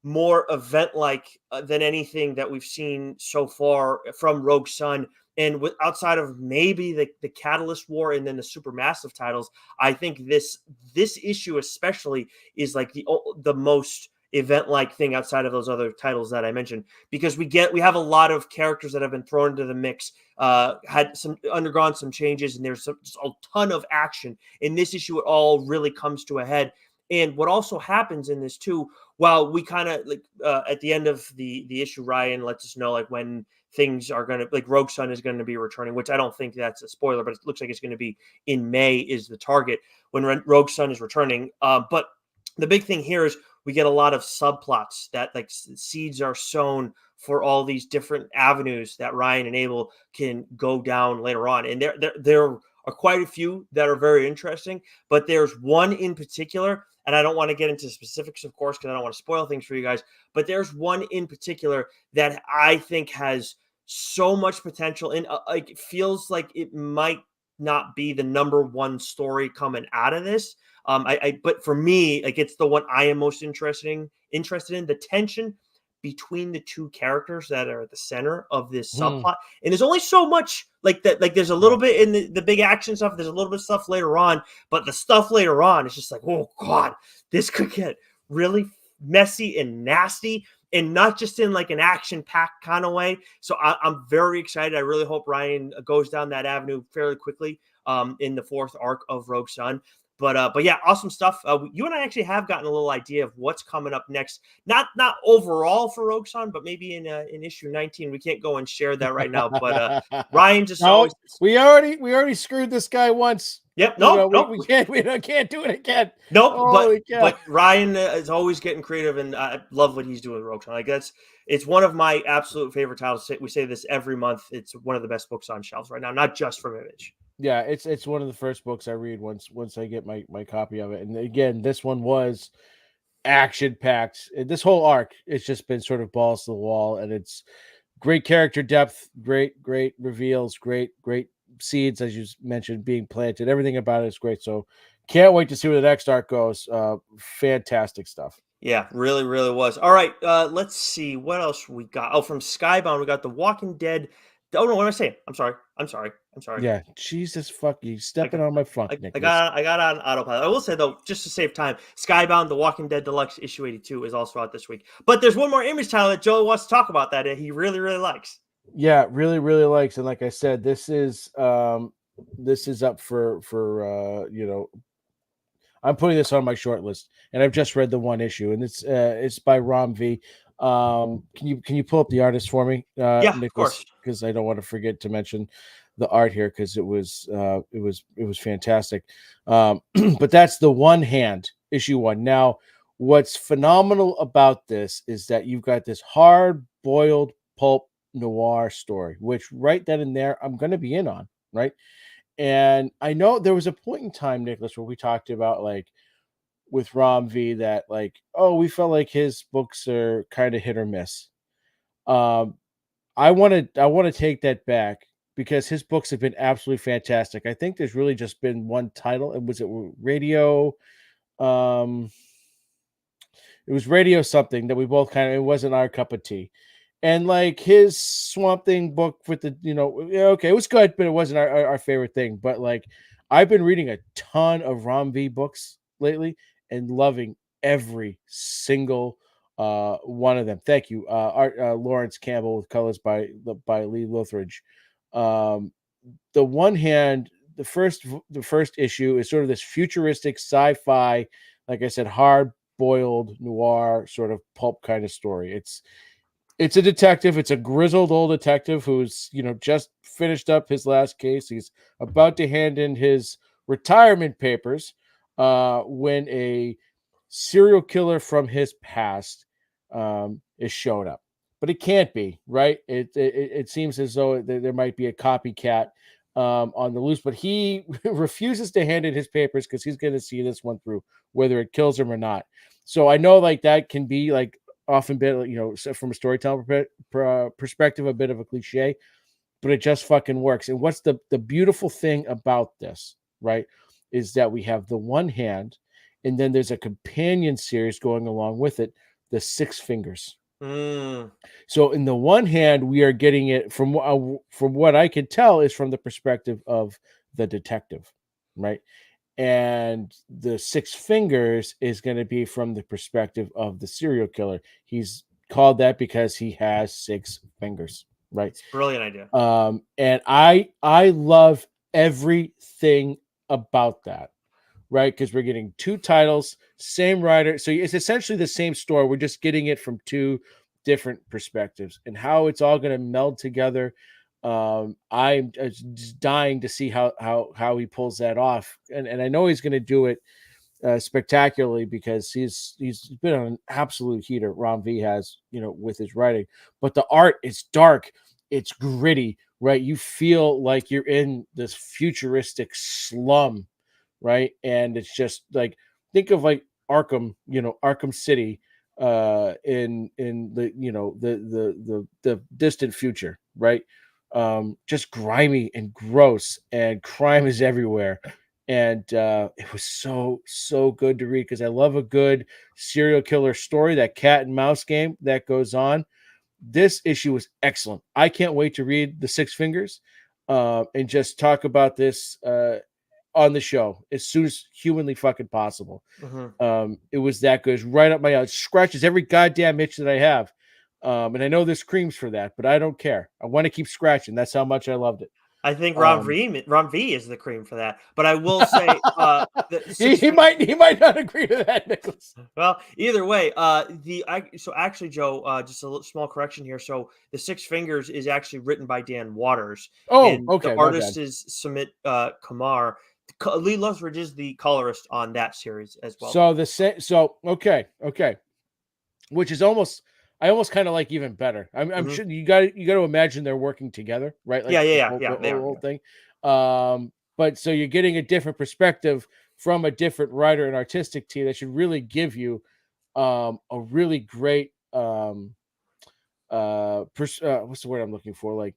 more event-like than anything that we've seen so far from Rogue Sun. And outside of maybe the Catalyst War and then the Supermassive titles, I think this issue especially is like the most event-like thing outside of those other titles that I mentioned, because we have a lot of characters that have been thrown into the mix, undergone some changes, and there's just a ton of action. In this issue, it all really comes to a head. And what also happens in this too, while we kind of at the end of the issue, Ryan lets us know like when things are going to, like, Rogue Sun is going to be returning, which I don't think that's a spoiler, but it looks like it's going to be in May is the target when Rogue Sun is returning. But the big thing here is we get a lot of subplots that, like, seeds are sown for all these different avenues that Ryan and Abel can go down later on. And there are quite a few that are very interesting, but there's one in particular, and I don't want to get into specifics, of course, because I don't want to spoil things for you guys, but there's one in particular that I think has so much potential, and like, it feels like it might not be the number one story coming out of this. But for me, like, it's the one I am most interested in. The tension between the two characters that are at the center of this subplot. And there's only so much like that. Like, there's a little bit in the big action stuff. There's a little bit of stuff later on, but the stuff later on is just like, oh God, this could get really messy and nasty, and not just in like an action-packed kind of way. So I'm very excited. I really hope Ryan goes down that avenue fairly quickly in the fourth arc of Rogue Sun. But yeah, awesome stuff. You and I actually have gotten a little idea of what's coming up next. Not overall for Rogue Sun, but maybe in issue 19. We can't go and share that right now. But Ryan just always. We already screwed this guy once. Yep. We can't do it again. Nope. But Ryan is always getting creative, and I love what he's doing with Rogue Sun. Like, it's one of my absolute favorite titles. We say this every month. It's one of the best books on shelves right now, not just from Image. Yeah, it's one of the first books I read once I get my copy of it. And again, this one was action packed. This whole arc, it's just been sort of balls to the wall, and it's great character depth, great reveals, great seeds, as you mentioned, being planted. Everything about it is great. So can't wait to see where the next arc goes. Fantastic stuff. Yeah, really, really was. All right, let's see what else we got. Oh, from Skybound, we got The Walking Dead. Oh no, what am I saying? I'm sorry. I'm sorry. Yeah, Jesus fuck you, I stepping got, on my funk, Nicholas. I got on autopilot. I will say though, just to save time, Skybound: The Walking Dead Deluxe issue 82 is also out this week. But there's one more Image title that Joe wants to talk about that he really really likes. Yeah, really, really likes, and like I said, this is up for I'm putting this on my short list, and I've just read the one issue, and it's by Rom V. Can you pull up the artist for me, Yeah, of Nicholas? course. Because I don't want to forget to mention the art here because it was fantastic. But that's the One Hand issue one. Now, what's phenomenal about this is that you've got this hard boiled pulp noir story, which right then and there I'm going to be in on, right? And I know there was a point in time, Nicholas, where we talked about like with Rom V that like, oh, we felt like his books are kind of hit or miss. Um, I want to take that back because his books have been absolutely fantastic. I think there's really just been one title, and was it Radio? Um, it was Radio something that we both kind of, it wasn't our cup of tea. And like his Swamp Thing book with the, yeah, okay, it was good, but it wasn't our favorite thing. But like I've been reading a ton of Rom V books lately and loving every single one of them. Thank you. Lawrence Campbell with colors by Lee Lutheridge. Um the One Hand, the first issue is sort of this futuristic sci-fi, like I said, hard boiled noir sort of pulp kind of story. It's a detective. It's a grizzled old detective who's just finished up his last case. He's about to hand in his retirement papers when a serial killer from his past is showed up. But it can't be, right? It seems as though there might be a copycat on the loose, but he refuses to hand in his papers because he's going to see this one through, whether it kills him or not. So I know like that can be like often been, from a storytelling perspective, a bit of a cliche, but it just fucking works. And what's the beautiful thing about this, right, is that we have the One Hand, and then there's a companion series going along with it, the Six Fingers. Mm. So in the One Hand, we are getting it from what I can tell is from the perspective of the detective, right? And the Six Fingers is going to be from the perspective of the serial killer. He's called that because he has six fingers, right? It's a brilliant idea. And I love everything about that, right? Because we're getting two titles, same writer, so it's essentially the same story. We're just getting it from two different perspectives, and how it's all going to meld together. I'm just dying to see how he pulls that off, and I know he's going to do it spectacularly because he's been on an absolute heater. Ron V has, with his writing, but the art is dark, it's gritty, right? You feel like you're in this futuristic slum, right? And it's just like, think of like Arkham, Arkham City, in the the distant future, right? Just grimy and gross, and crime is everywhere. And it was so good to read because I love a good serial killer story, that cat and mouse game that goes on. This issue was excellent. I can't wait to read the Six Fingers and just talk about this on the show as soon as humanly fucking possible. Mm-hmm. It was that good. It's right up my alley. It scratches every goddamn itch that I have. And I know there's creams for that, but I don't care. I want to keep scratching. That's how much I loved it. I think Um, Ron V is the cream for that. But I will say, the he, six. he might he might not agree to that, Nicholas. Well, either way, so actually, Joe, just a little, small correction here. So the Six Fingers is actually written by Dan Waters, Oh, and the okay, my bad. artist is Sumit Kumar. Lee Lutheridge is the colorist on that series as well. So the same. So okay, which is almost, I almost kind of like even better. I'm Hmm. sure you got to imagine they're working together, right? Like the Yeah. They are. whole thing. But so you're getting a different perspective from a different writer and artistic team that should really give you a really great what's the word I'm looking for,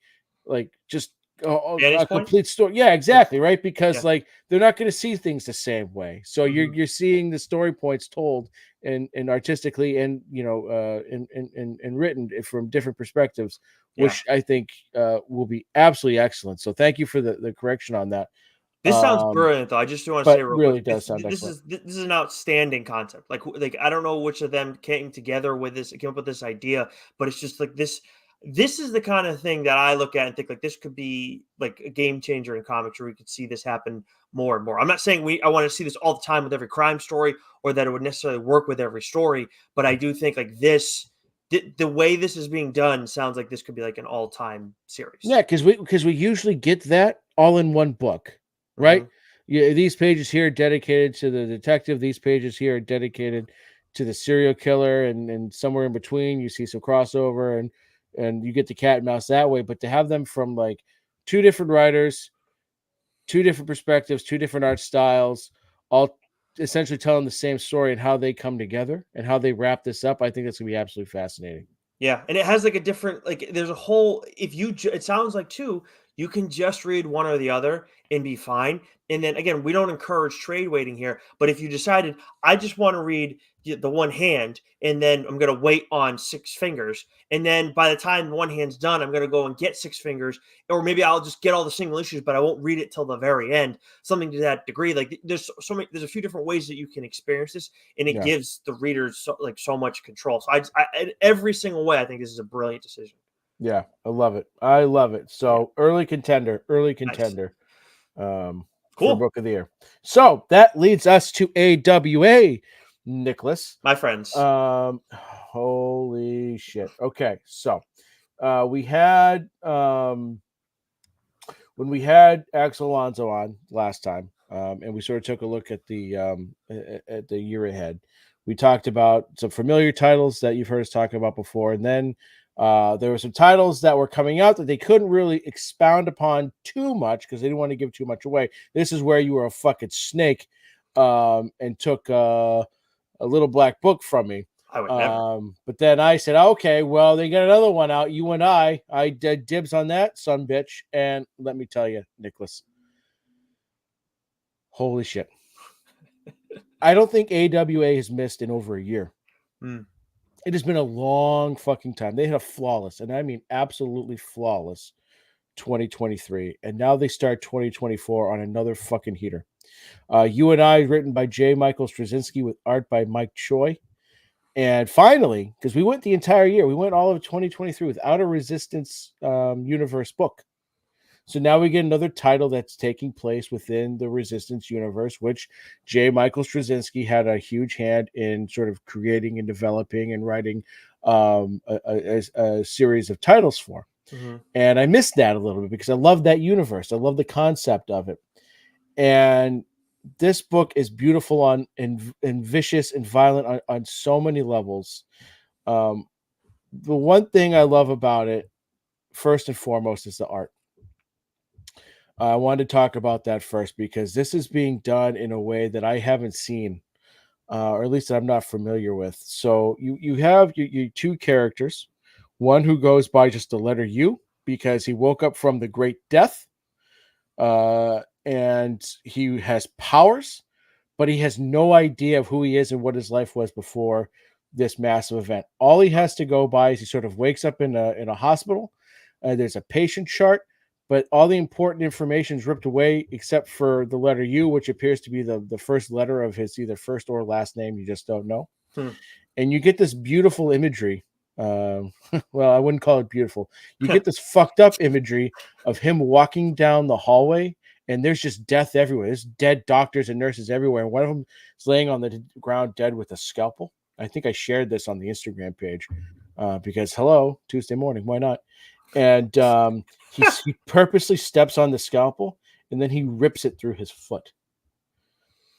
like just a vantage point. complete story. Yeah, exactly, right? Because Yeah. like they're not going to see things the same way. So Mhm. you're seeing the story points told and artistically and and written from different perspectives, Yeah. which I think will be absolutely excellent. So thank you for the correction on that. This sounds Um, brilliant, though. I just want to say but real quick, really does sound excellent. this is an outstanding concept. Like I don't know which of them came together with this, came up with this idea, but it's just like this. This is the kind of thing that I look at and think like this could be like a game changer in comics, where we could see this happen more and more. I'm not saying I want to see this all the time with every crime story, or that it would necessarily work with every story, but I do think like this. The way this is being done sounds like this could be like an all-time series. Yeah, because we usually get that all in one book, right? Hmm. Yeah, these pages here are dedicated to the detective. These pages here are dedicated to the serial killer, and somewhere in between you see some crossover, and you get the cat and mouse that way. But to have them from like two different writers, two different perspectives, two different art styles, all essentially telling the same story and how they come together and how they wrap this up, I think that's gonna be absolutely fascinating. Yeah, and it has like a different like there's a whole if you it sounds like too, you can just read one or the other and be fine. And then again, we don't encourage trade waiting here, but if you decided I just want to read the one hand and then I'm going to wait on six fingers, and then by the time one hand's done, I'm going to go and get six fingers, or maybe I'll just get all the single issues but I won't read it till the very end, something to that degree. Like there's a few different ways that you can experience this, and it Yeah. gives the readers so much control. So in every single way, I think this is a brilliant decision. Yeah, I love it. I love it. Yeah, So early nice, contender for cool, book of the year. So that leads us to AWA, Nicholas. my friends. Holy shit. Okay, so we had when we had Axel Alonso on last time, and we sort of took a look at the year ahead. We talked about some familiar titles that you've heard us talk about before, and then there were some titles that were coming out that they couldn't really expound upon too much because they didn't want to give too much away. This is where you were a fucking snake and took a little black book from me. I would never. But then I said, okay, well, they got another one out. You and I did dibs on that, son bitch. And let me tell you, Nicholas, holy shit. I don't think AWA has missed in over a year. Mm. It has been a long fucking time. They had a flawless, and I mean absolutely flawless 2023. And now they start 2024 on another fucking heater. You and I, written by J. Michael Straczynski with art by Mike Choi. And finally, because we went the entire year, we went all of 2023 without a Resistance universe book. So now we get another title that's taking place within the Resistance universe, which J. Michael Straczynski had a huge hand in sort of creating and developing and writing a series of titles for. Hmm. And I missed that a little bit because I love that universe. I love the concept of it. And this book is beautiful and vicious and violent on so many levels. The one thing I love about it, first and foremost, is the art. I wanted to talk about that first because this is being done in a way that I haven't seen, or at least that I'm not familiar with. So you have you two characters, one who goes by just the letter U because he woke up from the Great Death, and he has powers, but he has no idea of who he is and what his life was before this massive event. All he has to go by is he sort of wakes up in a hospital. There's a patient chart, but all the important information is ripped away except for the letter U, which appears to be the first letter of his either first or last name. You just don't know. Hmm. And you get this beautiful imagery. Well, I wouldn't call it beautiful. You get this fucked up imagery of him walking down the hallway, and there's just death everywhere. There's dead doctors and nurses everywhere. And one of them is laying on the ground dead with a scalpel. I think I shared this on the Instagram page because, hello, Tuesday morning, why not? And he purposely steps on the scalpel, and then he rips it through his foot.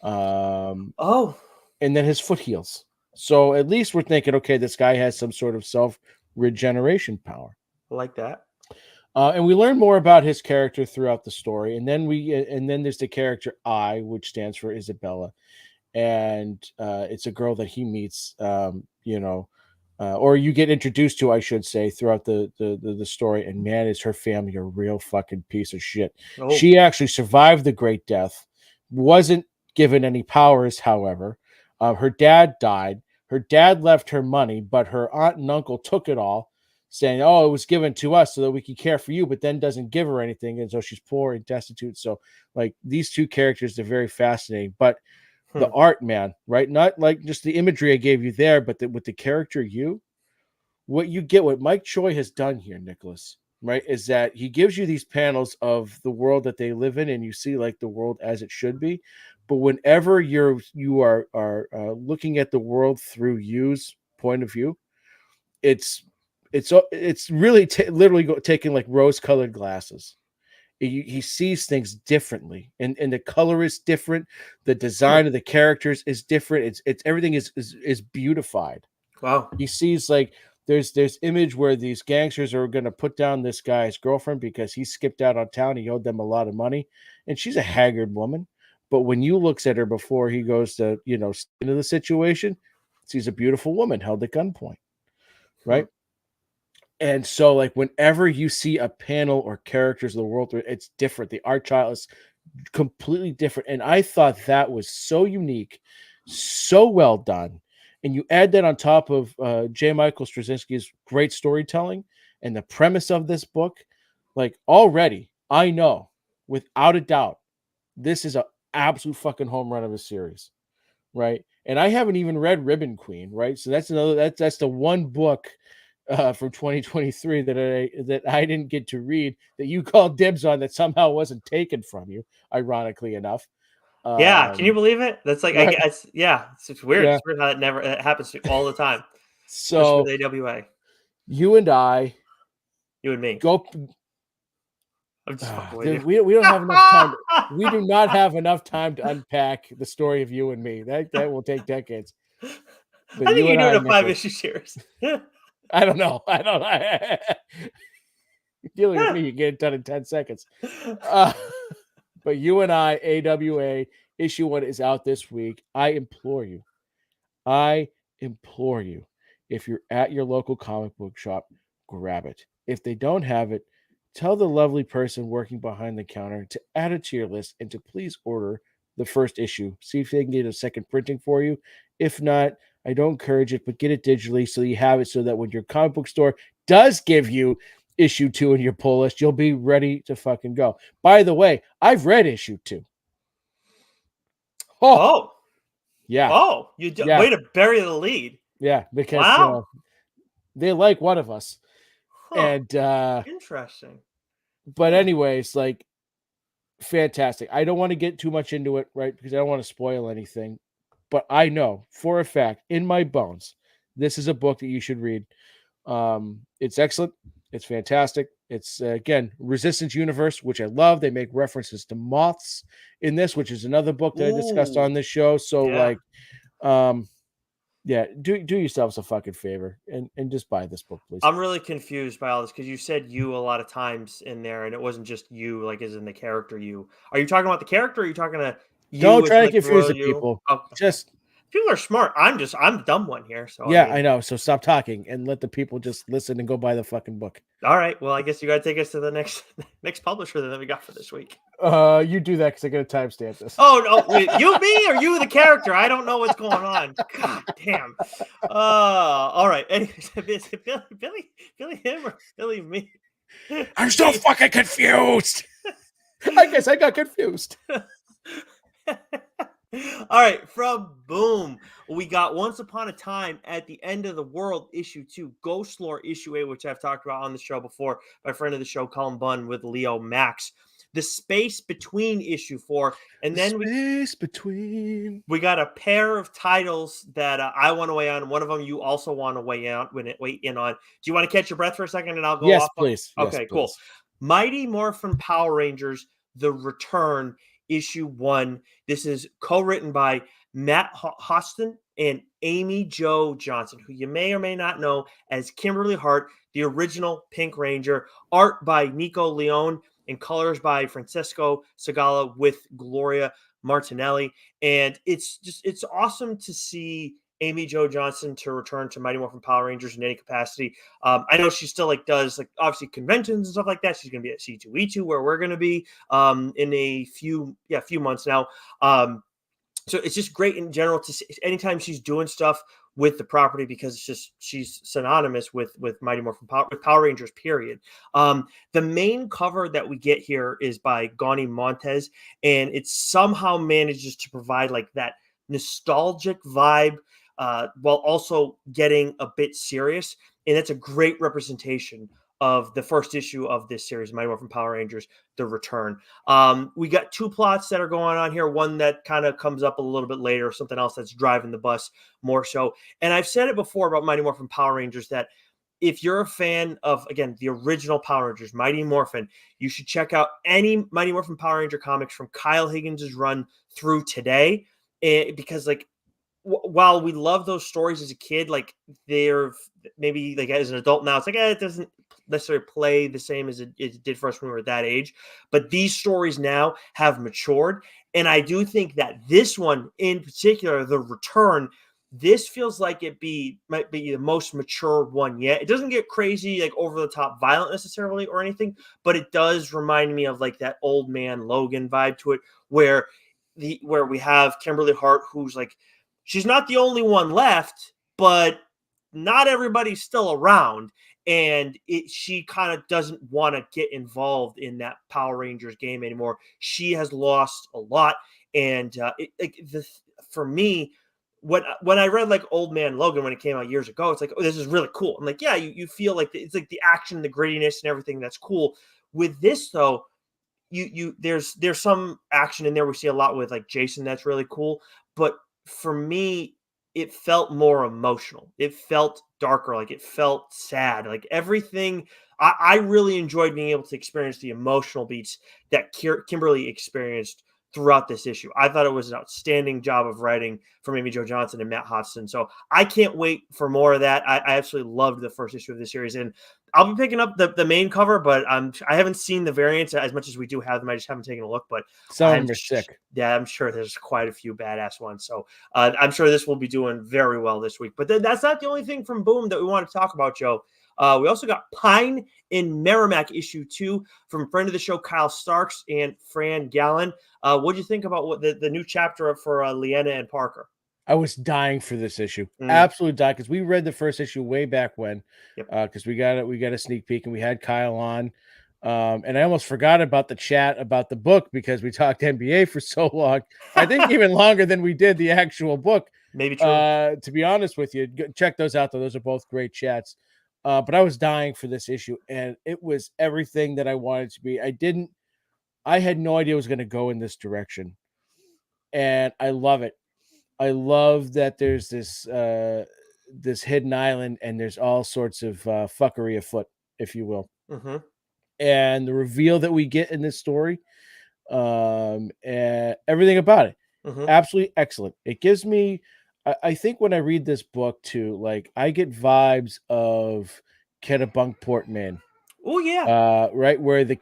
Oh, And then his foot heals. So at least we're thinking, okay, this guy has some sort of self regeneration power. I like that. And we learn more about his character throughout the story, and then there's the character I, which stands for Isabella, and it's a girl that he meets, or you get introduced to, I should say, throughout the story. And man, is her family a real fucking piece of shit. Oh, She actually survived the Great Death, wasn't given any powers, however. Her dad died. Her dad left her money, but her aunt and uncle took it all, saying, "Oh, it was given to us so that we could care for you," but then doesn't give her anything, and so she's poor and destitute. So, like, these two characters, they're very fascinating. But the art, man, right? Not like just the imagery I gave you there, but with the character what you get, what Mike Choi has done here, Nicholas, right, is that he gives you these panels of the world that they live in, and you see like the world as it should be. But whenever you are looking at the world through you's point of view, it's it's really literally taking like rose-colored glasses. He sees things differently, and the color is different. The design of the characters is different. It's everything is beautified. wow. He sees like there's image where these gangsters are going to put down this guy's girlfriend because he skipped out on town. He owed them a lot of money, and she's a haggard woman. But when you looks at her before he goes to into the situation, sees a beautiful woman held at gunpoint, right? And so, like, whenever you see a panel or characters of the world, it's different. The art style is completely different. And I thought that was so unique, so well done. And you add that on top of J. Michael Straczynski's great storytelling and the premise of this book, like, already, I know without a doubt, this is an absolute fucking home run of a series, right? And I haven't even read Ribbon Queen, right? So that's the one book from 2023 that I didn't get to read that you called dibs on that somehow wasn't taken from you, ironically enough. Yeah, can you believe it? That's like Right, yeah, it's weird. yeah. It's weird how it happens all the time, especially So with AWA. you and I You and me. go. I'm just fucking with you. We don't have enough time. We do not have enough time to unpack the story of you and me. That will take decades. But I think you you and do it I, in a Nicholas, 5-issue series. I don't know. I don't know. Dealing with me, you get it done in 10 seconds. But you and I, AWA issue 1 is out this week. I implore you, if you're at your local comic book shop, grab it. If they don't have it, tell the lovely person working behind the counter to add it to your list and to please order the first issue. See if they can get a second printing for you. If not, I don't encourage it, but get it digitally so you have it so that when your comic book store does give you issue 2 in your pull list, you'll be ready to fucking go. By the way, I've read issue 2. Oh, Oh, yeah. oh, Yeah. way to bury the lead. Yeah, because Wow. they like one of us. Huh. And Interesting. but anyways, like, fantastic. I don't want to get too much into it, right? Because I don't want to spoil anything. But I know for a fact in my bones, this is a book that you should read. It's excellent. It's fantastic. It's again Resistance Universe, which I love. They make references to moths in this, which is another book that I discussed Ooh, on this show. So yeah. like, yeah, do yourselves a fucking favor and just buy this book, please. I'm really confused by all this because you said "you" a lot of times in there, and it wasn't just you, like as in the character "you." Are you talking about the character? Or are you talking to Don't you as try in to like the confuse royal the you? people. Oh, okay. Just People are smart. I'm the dumb one here. So I yeah, I mean, know. So stop talking and let the people just listen and go buy the fucking book. all right. Well, I guess you got to take us to the next next publisher that we got for this week. You do that because I gotta timestamp this. Oh no, wait, you me or you the character? I don't know what's going on. God damn. All right. Anyways, is it Billy him or Billy me? I'm so fucking confused. I guess I got confused. All right, from Boom, we got Once Upon a Time at the End of the World, issue 2, Ghost Lore, issue 8, which I've talked about on the show before, my friend of the show, Colin Bunn, with Leo Max. The Space Between, issue 4, and then we got a pair of titles that I want to weigh on. One of them you also want to weigh in on. Do you want to catch your breath for a second, and I'll go Yes, off? please. Yes, Okay, cool. please. Mighty Morphin Power Rangers: The Return, issue 1. This is co-written by Matt Hostin and Amy Jo Johnson, who you may or may not know as Kimberly Hart, the original Pink Ranger. Art by Nico Leone and colors by Francesco Segala with Gloria Martinelli. And it's awesome to see Amy Jo Johnson to return to Mighty Morphin Power Rangers in any capacity. I know she still like does like obviously conventions and stuff like that. She's going to be at C2E2 where we're going to be in a few months now. So it's just great in general to see anytime she's doing stuff with the property, because it's just she's synonymous with Mighty Morphin Power, with Power Rangers. Period. The main cover that we get here is by Gani Montez, and it somehow manages to provide like that nostalgic vibe while also getting a bit serious, and that's a great representation of the first issue of this series, Mighty Morphin Power Rangers: The Return. We got two plots that are going on here. One that kind of comes up a little bit later, something else that's driving the bus more so. And I've said it before about Mighty Morphin Power Rangers that if you're a fan of, again, the original Power Rangers, Mighty Morphin, you should check out any Mighty Morphin Power Ranger comics from Kyle Higgins' run through today. Because like while we love those stories as a kid, like they're maybe like as an adult now, it's like it doesn't necessarily play the same as it did for us when we were at that age. But these stories now have matured, and I do think that this one in particular, The Return, this feels like might be the most mature one yet. It doesn't get crazy like over the top violent necessarily or anything, but it does remind me of like that old man Logan vibe to it, where we have Kimberly Hart, who's like, she's not the only one left, but not everybody's still around. And she kind of doesn't want to get involved in that Power Rangers game anymore. She has lost a lot. And for me, when I read like Old Man Logan when it came out years ago, it's like, oh, this is really cool. I'm like, yeah, you feel like it's like the action, the grittiness, and everything that's cool. With this though, there's some action in there. We see a lot with like Jason that's really cool. But for me, it felt more emotional. It felt darker. Like it felt sad. Like everything. I really enjoyed being able to experience the emotional beats that Kimberly experienced throughout this issue. I thought it was an outstanding job of writing from Amy Jo Johnson and Matt Hodgson. So I can't wait for more of that. I absolutely loved the first issue of this series, and I'll be picking up the main cover, but I haven't seen the variants as much as we do have them. I just haven't taken a look, but some of them are sick. Yeah, I'm sure there's quite a few badass ones. So I'm sure this will be doing very well this week. But that's not the only thing from Boom that we want to talk about, Joe. We also got Pine in Merrimack issue 2 from friend of the show Kyle Starks and Fran Gallen. What do you think about what the new chapter for Leanna and Parker? I was dying for this issue, absolutely dying, because we read the first issue way back when, because we got a sneak peek and we had Kyle on, and I almost forgot about the chat about the book because we talked NBA for so long. I think even longer than we did the actual book. Maybe true. To be honest with you, check those out though; those are both great chats. But I was dying for this issue, and it was everything that I wanted to be. I had no idea it was going to go in this direction, and I love it. I love that there's this hidden island, and there's all sorts of fuckery afoot, if you will. Mm-hmm. And the reveal that we get in this story, and everything about it, absolutely excellent. It gives me, I think when I read this book too, like I get vibes of Kennebunkport, Man. Oh yeah, right where the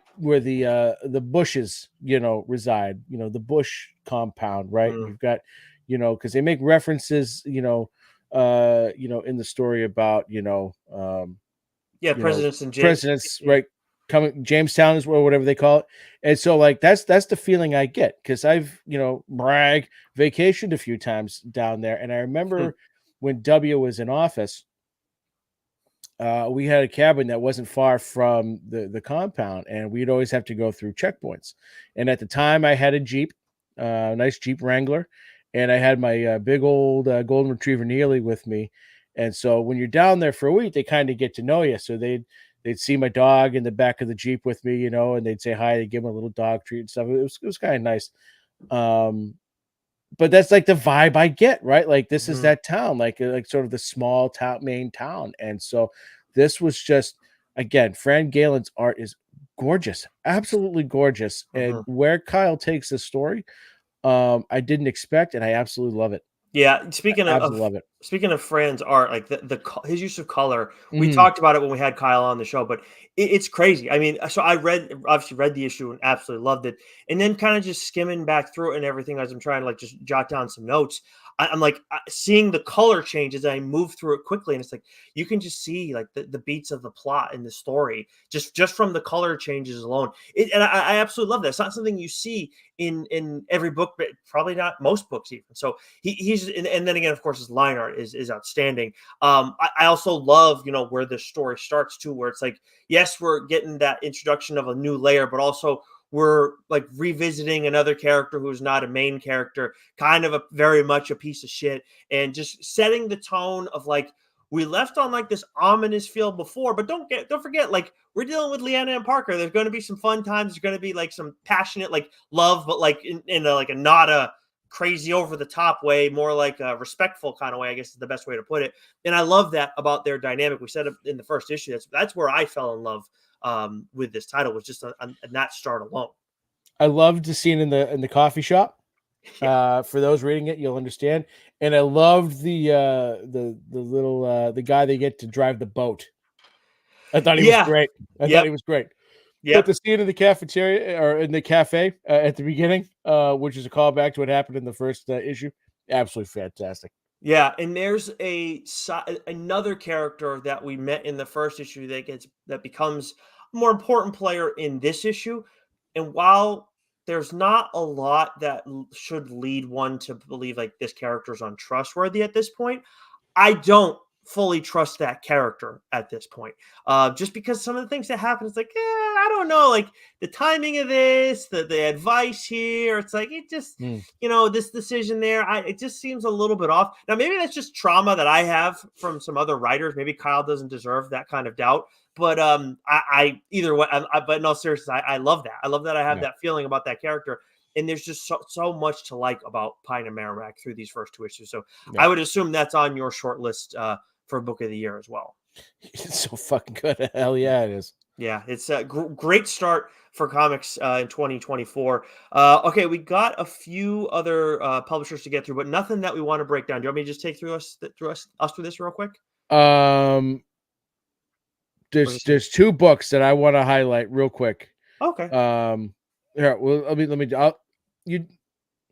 bushes, reside. The Bush compound, right? You've got, because they make references, in the story about, presidents and presidents, right? Coming Jamestown is whatever they call it, and so like that's the feeling I get because I've vacationed a few times down there, and I remember when W was in office. We had a cabin that wasn't far from the compound, and we'd always have to go through checkpoints. And at the time, I had a Jeep, nice Jeep Wrangler, and I had my big old golden retriever Neely with me. And so when you're down there for a week, they kind of get to know you. So they'd see my dog in the back of the Jeep with me, and they'd say hi, they'd give him a little dog treat and stuff. It was kind of nice. But that's like the vibe I get, right? Like this is that town, like sort of the small town, main town. And so this was just, again, Fran Galen's art is gorgeous, absolutely gorgeous. And where Kyle takes the story, I didn't expect, and I absolutely love it. Yeah, speaking of Fran's art, like his use of color, we talked about it when we had Kyle on the show, but it's crazy. I mean, so I obviously read the issue and absolutely loved it, and then kind of just skimming back through it and everything as I'm trying to like just jot down some notes. I'm like seeing the color changes. I move through it quickly, and it's like you can just see like the beats of the plot in the story just from the color changes alone. And I absolutely love that. It's not something you see in every book, but probably not most books even. So he's and then again, of course, his line art is outstanding. I also love, you know, where the story starts too, where it's like, yes, we're getting that introduction of a new layer, but also we're like revisiting another character who's not a main character, kind of a very much a piece of shit, and just setting the tone of like we left on like this ominous feel before, but don't forget, like we're dealing with Leanna and Parker. There's going to be some fun times. There's going to be like some passionate like love, but like in a, like a not a crazy over the top way, more like a respectful kind of way, I guess is the best way to put it. And I love that about their dynamic. We said it in the first issue. That's where I fell in love with this title, was just on that start alone. I loved the scene in the coffee shop. Yeah. For those reading it, you'll understand. And I loved the little the guy they get to drive the boat. I thought he was Yeah. great. I thought Yep. he was great. But Yep. the scene in the cafeteria or in the cafe at the beginning, which is a callback to what happened in the first issue, absolutely fantastic. Yeah, and there's another character that we met in the first issue that becomes a more important player in this issue. And while there's not a lot that should lead one to believe like this character is untrustworthy at this point, I don't fully trust that character at this point. Just because some of the things that happen, it's like, I don't know, like the timing of this, the advice here, it's like it just, you know, this decision there, it just seems a little bit off. Now, maybe that's just trauma that I have from some other writers. Maybe Kyle doesn't deserve that kind of doubt. But I either way, but no, seriously, I love that. I love that I have that feeling about that character. And there's just so much to like about Pine and Merrimack through these first two issues. So I would assume that's on your short list for Book of the Year as well. It's so fucking good. Hell yeah, it is. Yeah, it's a great start for comics in 2024. Okay, we got a few other publishers to get through, but nothing that we want to break down. Do you want me to just take through us through this real quick? There's two books that I want to highlight real quick. Okay. Here, well, you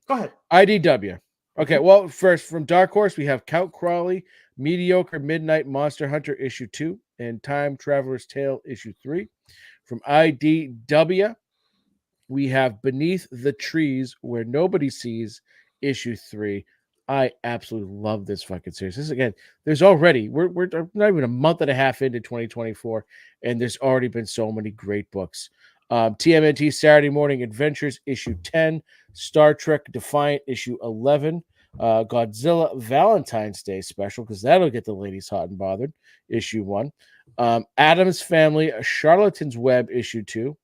go ahead. IDW. Okay, well, first from Dark Horse, we have Count Crawley, Mediocre Midnight Monster Hunter issue 2, and Time Traveler's Tale issue 3. From IDW, we have Beneath the Trees Where Nobody Sees issue 3. I absolutely love this fucking series. This again, there's already we're not even a month and a half into 2024, and there's already been so many great books. TMNT Saturday Morning Adventures issue 10, Star Trek Defiant issue 11, Godzilla Valentine's Day special, because that'll get the ladies hot and bothered, issue 1, Addams Family Charlatans Web issue 2,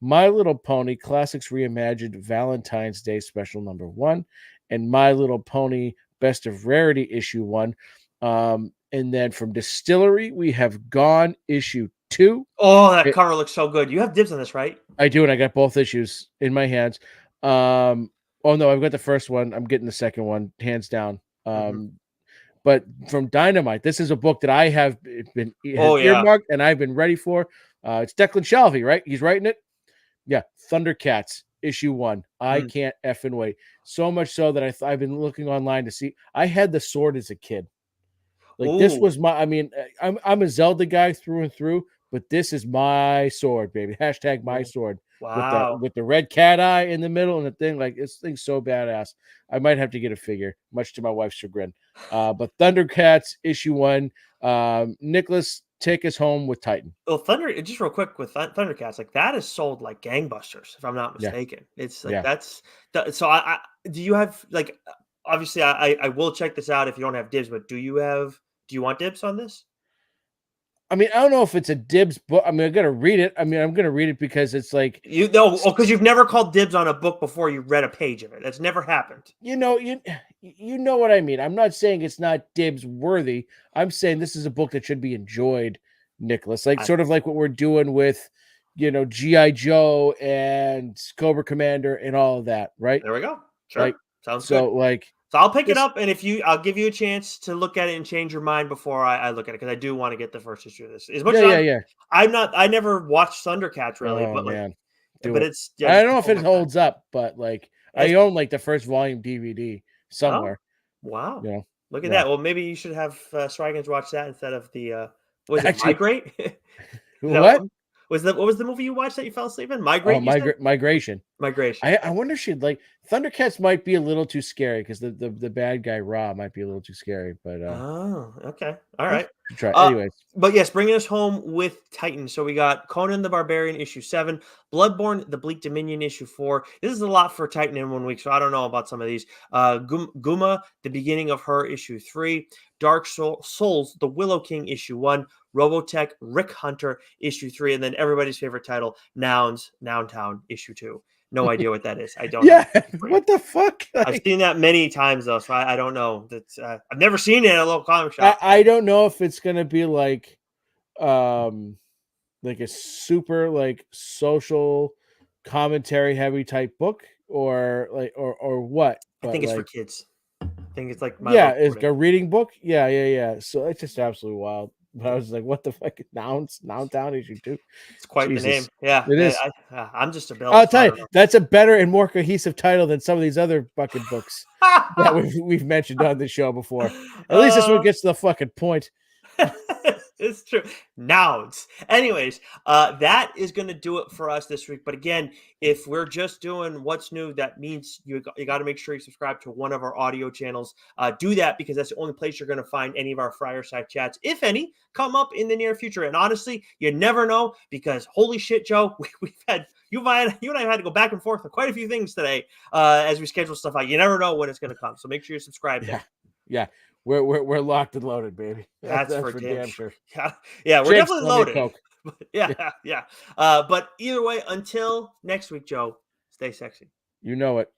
My Little Pony Classics Reimagined Valentine's Day special number 1, and My Little Pony Best of Rarity issue 1. And then from Distillery, we have Gone issue 2. Oh, that cover looks so good. You have dibs on this, right? I do, and I got both issues in my hands. Oh no, I've got the first one. I'm getting the second one, hands down. But from Dynamite, this is a book that I have been earmarked and I've been ready for. It's Declan Shalvey, right? He's writing it. Yeah, Thundercats issue 1. I can't effing wait. So much so that I've been looking online to see. I had the sword as a kid. Like this was my. I mean, I'm a Zelda guy through and through, but this is my sword, baby. Hashtag my sword. Wow. With the red cat eye in the middle and the thing, like this thing's so badass. I might have to get a figure, much to my wife's chagrin. But Thundercats issue 1. Nicholas, take us home with Titan. Well, just real quick with Thundercats, like that is sold like gangbusters, if I'm not mistaken. It's like that's so. I do you have like obviously I will check this out if you don't have dibs, but do you want dibs on this? I mean, I don't know if it's a dibs book. I mean, I'm gonna read it. I mean, I'm gonna read it because it's like because you've never called dibs on a book before you read a page of it. That's never happened. You know what I mean. I'm not saying it's not dibs worthy. I'm saying this is a book that should be enjoyed, Nicholas. Like sort of like what we're doing with, G.I. Joe and Cobra Commander and all of that, right? There we go. Sure. Like, sounds so good. like. So I'll pick it up, and I'll give you a chance to look at it and change your mind before I look at it, because I do want to get the first issue of this. As much as I never watched Thundercats really, but man. It's. I don't know if it holds up, but like I own like the first volume DVD somewhere. Wow. You know, Look at yeah. that. Well, maybe you should have Strikers watch that instead of the was it Actually, Migrate? Is that what? what was the movie you watched that you fell asleep in? Oh, Migrate, you said? migration. Migration. I wonder if she'd like Thundercats might be a little too scary because the bad guy Ra might be a little too scary, but Oh, okay. All yeah, right. should try. Uh, Anyways, but yes, bringing us home with Titan. So we got Conan the Barbarian issue 7, Bloodborne the Bleak Dominion issue 4. This is a lot for Titan in 1 week, so I don't know about some of these. Guma, the beginning of her issue 3, Dark Souls, the Willow King issue 1, Robotech, Rick Hunter issue 3, and then everybody's favorite title, Nouns, Noun Town issue 2. No idea what that is. I don't have yeah, it for you. what the fuck? I've seen that many times though, so I don't know. That's I've never seen it at a local comic shop. I don't know if it's gonna be um like a super like social commentary heavy type book or what, I but think it's for like kids. I think it's like My yeah, Little it's Pony. a reading book. Yeah. So it's just absolutely wild. But I was like, what the fuck? Noun Town issue 2? It's quite the name. Jesus, Yeah, it is. I'm just a Bill, I'll so I tell you, don't know. that's a better and more cohesive title than some of these other fucking books that we've mentioned on the show before. At least this one uh, gets to the fucking point. it's true. Nouns. Anyways, that is going to do it for us this week. But again, if we're just doing what's new, that means you got to make sure you subscribe to one of our audio channels. Do that because that's the only place you're going to find any of our Friar Side chats, if any, come up in the near future. And honestly, you never know because holy shit, Joe, we've had you and I have had to go back and forth on quite a few things today as we schedule stuff out. You never know when it's going to come, so make sure you subscribe there. Yeah. We're locked and loaded, baby. That's That's for for damn damn sure. sure. Yeah, we're Jake's definitely let me a loaded. Coke. Yeah. But either way, until next week, Joe, stay sexy. You know it.